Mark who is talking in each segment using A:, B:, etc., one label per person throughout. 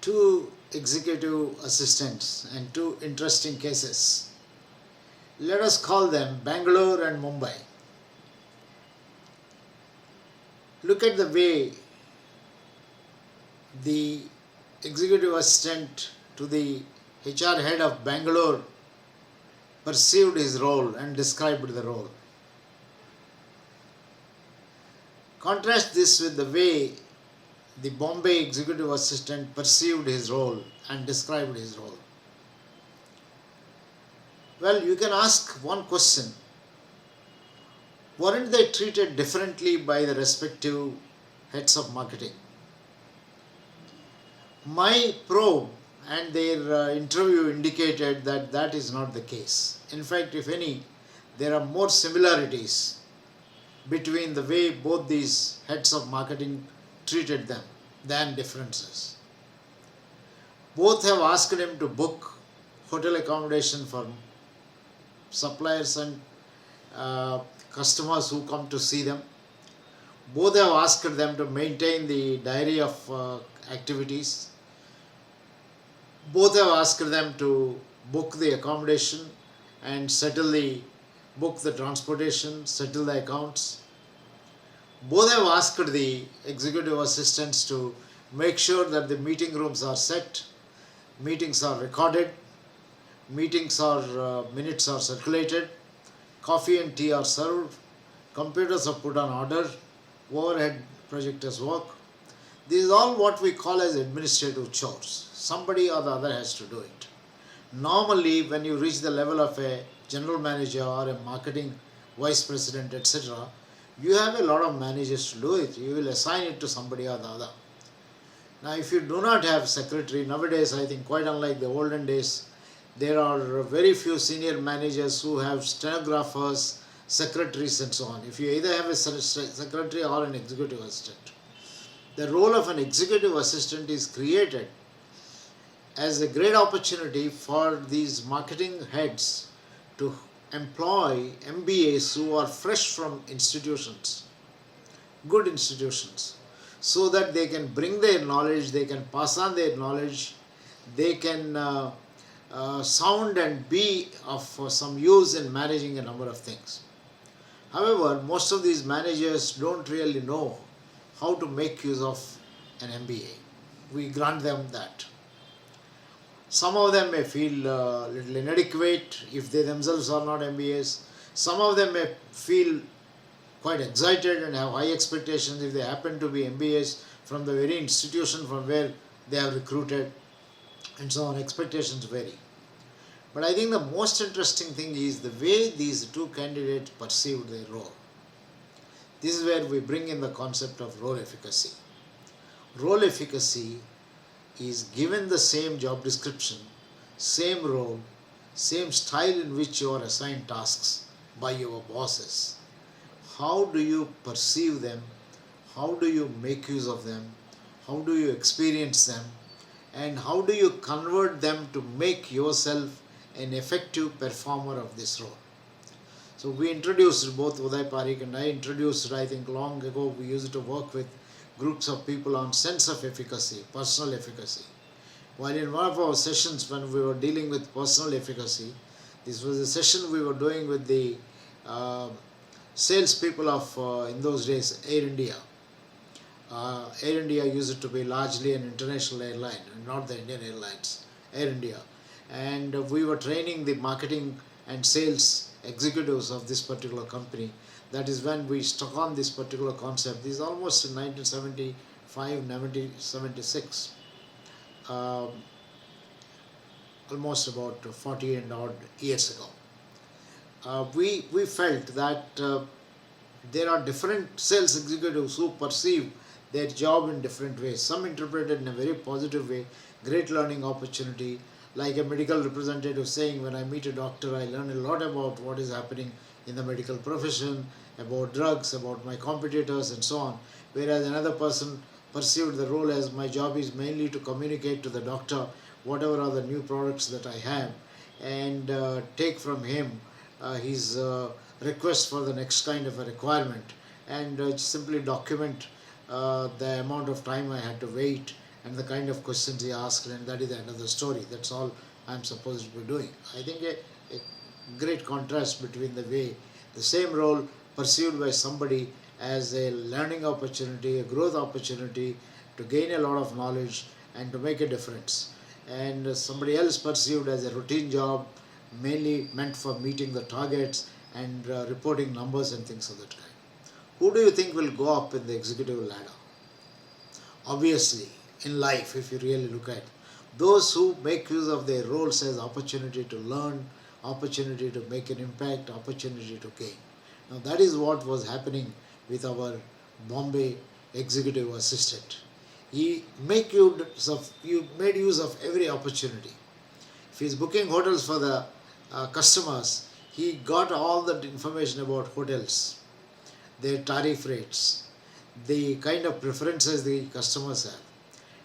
A: two executive assistants and two interesting cases. Let us call them Bangalore and Mumbai. Look at the way the executive assistant to the HR head of Bangalore perceived his role and described the role. Contrast this with the way the Bombay executive assistant perceived his role and described his role. Well, you can ask one question. Weren't they treated differently by the respective heads of marketing? My probe and their interview indicated that that is not the case. In fact, if any, there are more similarities between the way both these heads of marketing treated them than differences. Both have asked him to book hotel accommodation for suppliers and customers who come to see them. Both have asked them to maintain the diary of activities. Both have asked them to book the accommodation and book the transportation, settle the accounts. Both have asked the executive assistants to make sure that the meeting rooms are set, meetings are recorded, minutes are circulated, coffee and tea are served, computers are put on order, overhead projectors work. This is all what we call as administrative chores. Somebody or the other has to do it. Normally, when you reach the level of a general manager or a marketing vice president, etc., you have a lot of managers to do it. You will assign it to somebody or the other. Now, if you do not have secretary, nowadays I think quite unlike the olden days, there are very few senior managers who have stenographers, secretaries and so on. If you either have a secretary or an executive assistant. The role of an executive assistant is created as a great opportunity for these marketing heads to employ MBAs who are fresh from institutions, good institutions, so that they can bring their knowledge, they can pass on their knowledge, they can sound and be of some use in managing a number of things. However, most of these managers don't really know how to make use of an MBA. We grant them that. Some of them may feel a little inadequate if they themselves are not MBAs. Some of them may feel quite excited and have high expectations if they happen to be MBAs from the very institution from where they have recruited, and so on. Expectations vary. But I think the most interesting thing is the way these two candidates perceived their role. This is where we bring in the concept of role efficacy. Role efficacy is given the same job description, same role, same style in which you are assigned tasks by your bosses. How do you perceive them? How do you make use of them? How do you experience them? And how do you convert them to make yourself an effective performer of this role? So we introduced, both Uday Parikh and I introduced, I think long ago, we used to work with groups of people on sense of efficacy, personal efficacy. While in one of our sessions when we were dealing with personal efficacy, this was a session we were doing with the sales people of, in those days, Air India. Air India used to be largely an international airline, not the Indian Airlines, Air India. And we were training the marketing and sales executives of this particular company. That is when we struck on this particular concept. This is almost in 1975, 1976. Almost about 40 and odd years ago. We felt that there are different sales executives who perceive their job in different ways. Some interpret it in a very positive way, great learning opportunity, like a medical representative saying, when I meet a doctor, I learn a lot about what is happening in the medical profession, about drugs, about my competitors and so on. Whereas another person perceived the role as, my job is mainly to communicate to the doctor whatever are the new products that I have, and take from him his request for the next kind of a requirement, and simply document the amount of time I had to wait and the kind of questions he asked, and that is another story. That's all I'm supposed to be doing. I think a great contrast between the way the same role perceived by somebody as a learning opportunity, a growth opportunity to gain a lot of knowledge and to make a difference, and somebody else perceived as a routine job mainly meant for meeting the targets and reporting numbers and things of that kind. Who do you think will go up in the executive ladder? Obviously, in life, if you really look at those who make use of their roles as opportunity to learn, opportunity to make an impact, opportunity to gain. Now, that is what was happening with our Bombay executive assistant. He made use of every opportunity. If he's booking hotels for the customers, he got all the information about hotels, their tariff rates, the kind of preferences the customers have.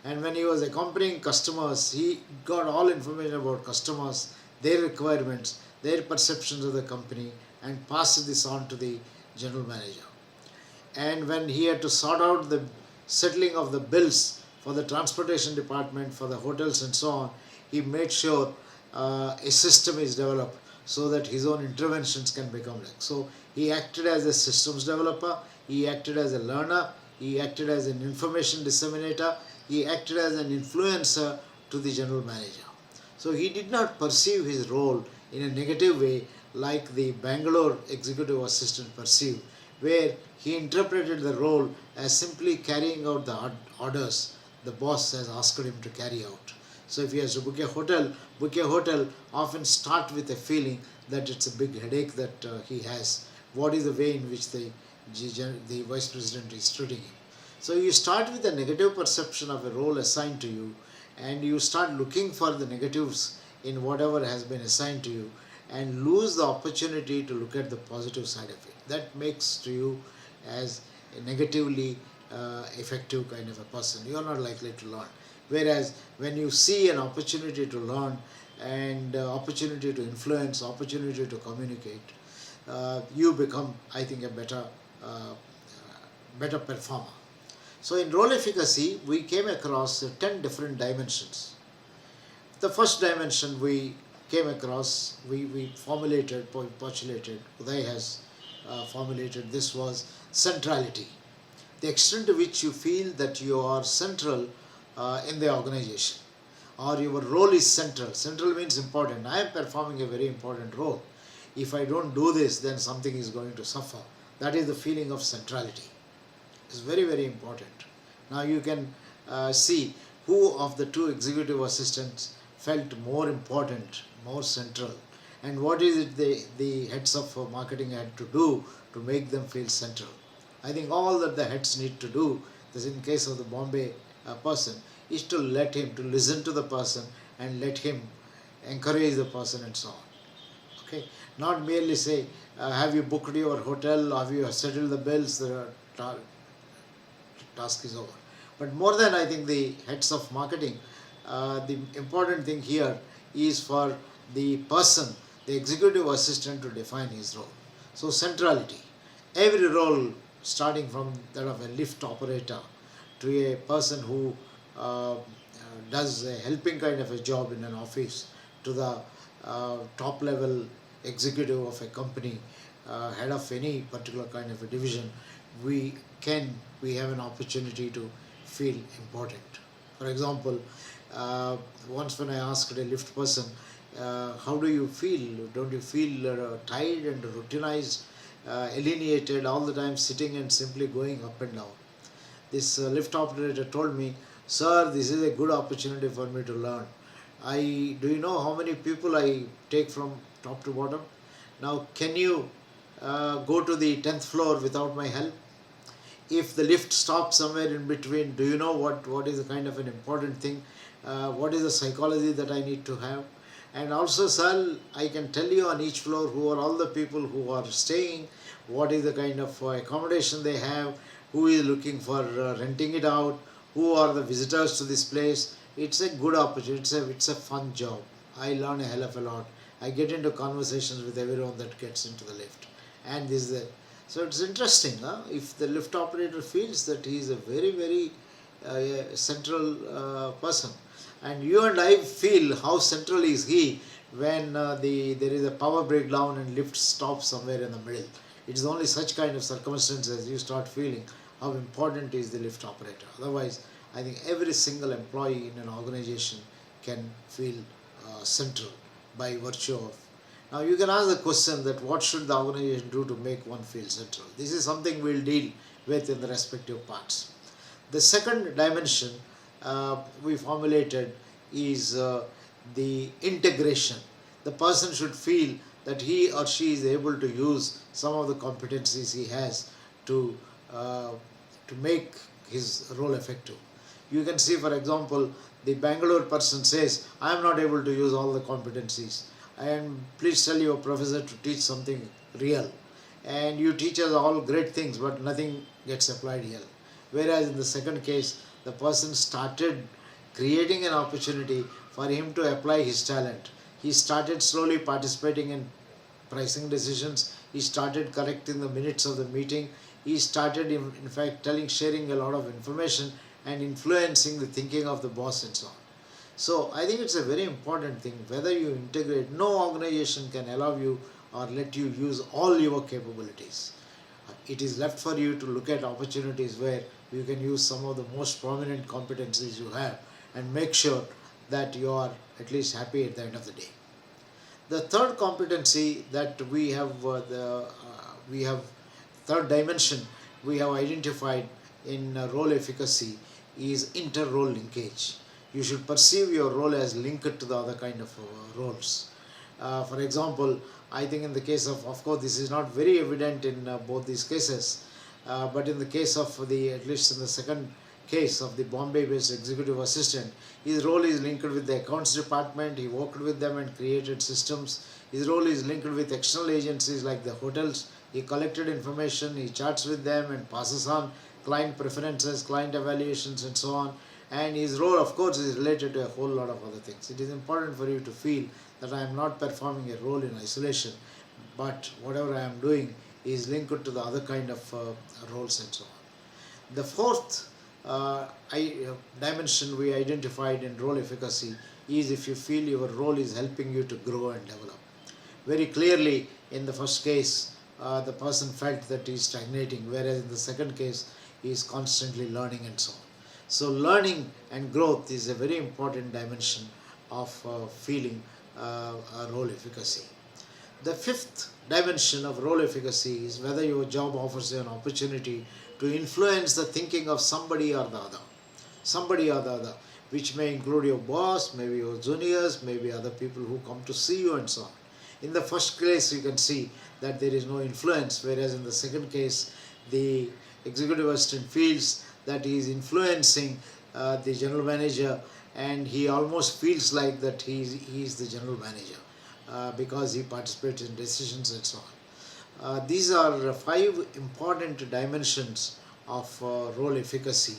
A: And when he was accompanying customers, he got all information about customers, their requirements, their perceptions of the company, and passed this on to the general manager. And when he had to sort out the settling of the bills for the transportation department, for the hotels and so on, he made sure a system is developed so that his own interventions can become like. So he acted as a systems developer, he acted as a learner, he acted as an information disseminator, he acted as an influencer to the general manager. So he did not perceive his role in a negative way like the Bangalore executive assistant perceived, where he interpreted the role as simply carrying out the orders the boss has asked him to carry out. So if he has to book a hotel often start with a feeling that it's a big headache that he has. What is the way in which the vice president is treating him? So you start with a negative perception of a role assigned to you, and you start looking for the negatives in whatever has been assigned to you, and lose the opportunity to look at the positive side of it. That makes to you as a negatively effective kind of a person. You are not likely to learn. Whereas when you see an opportunity to learn and opportunity to influence, opportunity to communicate, you become, I think, a better performer. So in role efficacy, we came across 10 different dimensions. The first dimension we came across, we formulated, postulated, Uday has formulated, this was centrality. The extent to which you feel that you are central in the organization, or your role is central. Central means important. I am performing a very important role. If I don't do this, then something is going to suffer. That is the feeling of centrality. It's very, very important. Now you can see who of the two executive assistants felt more important, more central, and what is it the heads of marketing had to do to make them feel central. I think all that the heads need to do, this in case of the Bombay person, is to listen to the person and let him encourage the person and so on. Okay, not merely say, have you booked your hotel, have you settled the bills, the task is over. But more than, I think, the heads of marketing, the important thing here is for the person, the executive assistant, to define his role. So centrality. Every role, starting from that of a lift operator to a person who does a helping kind of a job in an office, to the top level executive of a company, head of any particular kind of a division, we have an opportunity to feel important. For example, once when I asked a lift person, how do you feel? Don't you feel tired and routinized, alienated all the time, sitting and simply going up and down? This lift operator told me, sir, this is a good opportunity for me to learn. Do you know how many people I take from top to bottom? Now, can you go to the 10th floor without my help? If the lift stops somewhere in between, do you know what is the kind of an important thing? What is the psychology that I need to have? And also, sir, I can tell you on each floor who are all the people who are staying, what is the kind of accommodation they have, who is looking for renting it out, who are the visitors to this place. It's a good opportunity. It's a fun job. I learn a hell of a lot. I get into conversations with everyone that gets into the lift. And so it's interesting. If the lift operator feels that he is a very, very a central person, and you and I feel how central is he when there is a power breakdown and lift stops somewhere in the middle. It is only such kind of circumstances you start feeling how important is the lift operator. Otherwise, I think every single employee in an organization can feel central by virtue of. Now you can ask the question that what should the organization do to make one feel central. This is something we'll deal with in the respective parts. The second dimension we formulated is the integration. The person should feel that he or she is able to use some of the competencies he has to make his role effective. You can see, for example, the Bangalore person says, I am not able to use all the competencies. And please tell your professor to teach something real. And you teach us all great things, but nothing gets applied here. Whereas in the second case, the person started creating an opportunity for him to apply his talent. He started slowly participating in pricing decisions. He started correcting the minutes of the meeting. He started, in fact, sharing a lot of information and influencing the thinking of the boss and so on. So I think it's a very important thing. Whether you integrate, no organization can allow you or let you use all your capabilities. It is left for you to look at opportunities where you can use some of the most prominent competencies you have and make sure that you are at least happy at the end of the day. The third competency that we have, third dimension we have identified in role efficacy is inter-role linkage. You should perceive your role as linked to the other kind of roles. For example, I think in the case of course, this is not very evident in both these cases, but in the case of at least in the second case of the Bombay-based executive assistant, his role is linked with the accounts department. He worked with them and created systems. His role is linked with external agencies like the hotels. He collected information, he chats with them and passes on client preferences, client evaluations and so on. And his role, of course, is related to a whole lot of other things. It is important for you to feel that I am not performing a role in isolation, but whatever I am doing is linked to the other kind of roles and so on. The fourth dimension we identified in role efficacy is if you feel your role is helping you to grow and develop. Very clearly, in the first case, the person felt that he is stagnating, whereas in the second case, he is constantly learning and so on. So learning and growth is a very important dimension of feeling role efficacy. The fifth dimension of role efficacy is whether your job offers you an opportunity to influence the thinking of somebody or the other, which may include your boss, maybe your juniors, maybe other people who come to see you and so on. In the first case, you can see that there is no influence, whereas in the second case, the executive assistant feels that he is influencing the general manager, and he almost feels like that he is the general manager because he participates in decisions and so on. These are 5 important dimensions of role efficacy.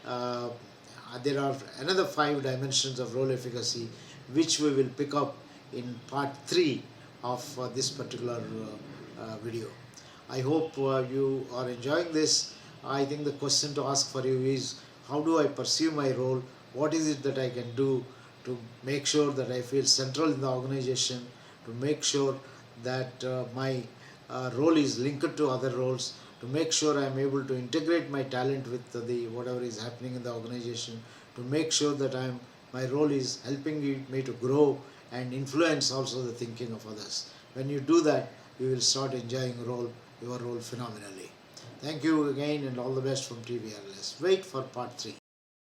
A: There are another 5 dimensions of role efficacy which we will pick up in part 3 of this particular video. I hope you are enjoying this. I think the question to ask for you is, how do I pursue my role? What is it that I can do to make sure that I feel central in the organization, to make sure that my role is linked to other roles, to make sure I am able to integrate my talent with the whatever is happening in the organization, to make sure that my role is helping me to grow and influence also the thinking of others. When you do that, you will start enjoying your role phenomenally. Thank you again and all the best from TVRLS. Wait for part 3.